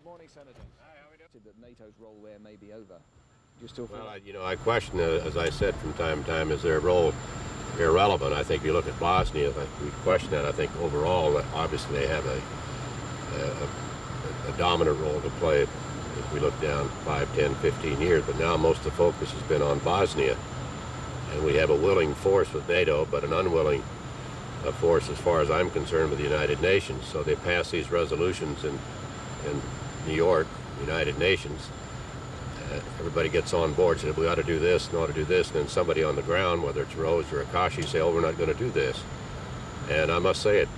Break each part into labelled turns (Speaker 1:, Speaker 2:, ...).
Speaker 1: morning, Senator. Hi, how are we doing? That NATO's role there may be over. Do you still feel
Speaker 2: Well, I question, as I said from time to time, is their role irrelevant? I think you look at Bosnia, we question that. I think overall, obviously, they have a dominant role to play if we look down 5, 10, 15 years. But now most of the focus has been on Bosnia. And we have a willing force with NATO, but an unwilling force, as far as I'm concerned, with the United Nations. So they pass these resolutions in New York, United Nations. Everybody gets on board, said we ought to do this and ought to do this, and then somebody on the ground, whether it's Rose or Akashi, say, oh, we're not going to do this. And I must say it's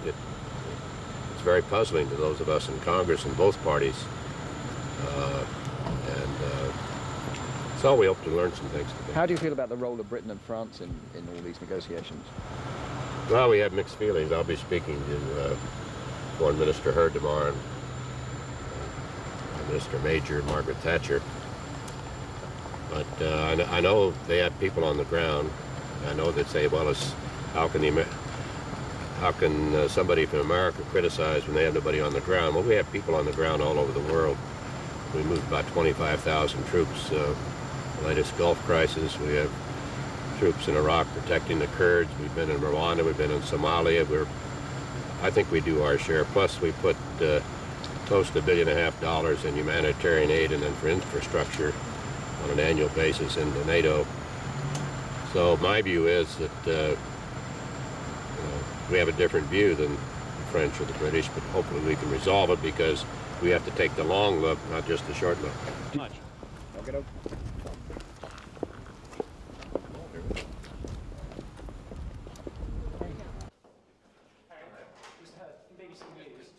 Speaker 2: very puzzling to those of us in Congress in both parties. So we hope to learn some things today.
Speaker 1: How do you feel about the role of Britain and France in all these negotiations?
Speaker 2: Well, we have mixed feelings. I'll be speaking to Foreign Minister Hurd tomorrow and Minister Major, Margaret Thatcher. But I know they have people on the ground. I know they say, well, how can somebody from America criticize when they have nobody on the ground? Well, we have people on the ground all over the world. We moved about 25,000 troops. The latest Gulf crisis, we have troops in Iraq protecting the Kurds. We've been in Rwanda, we've been in Somalia. I think we do our share. Plus, we put close to $1.5 billion in humanitarian aid and then for infrastructure on an annual basis into NATO. So my view is that we have a different view than the French or the British, but hopefully we can resolve it because we have to take the long look, not just the short look.
Speaker 1: Much. Okay, no.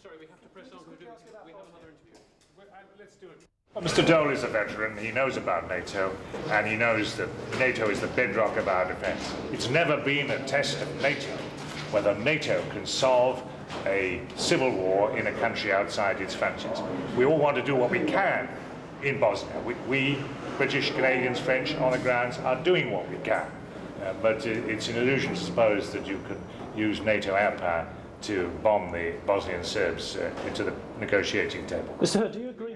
Speaker 3: Sorry, we have to press on. We have another interview. Let's do it. Well, Mr. Dole is a veteran. He knows about NATO, and he knows that NATO is the bedrock of our defence. It's never been a test of NATO whether NATO can solve a civil war in a country outside its frontiers. We all want to do what we can in Bosnia. We British, Canadians, French, on the grounds, are doing what we can. But it's an illusion to suppose that you can use NATO air power to bomb the Bosnian Serbs into the negotiating table.
Speaker 4: Mr. Hurd, do you agree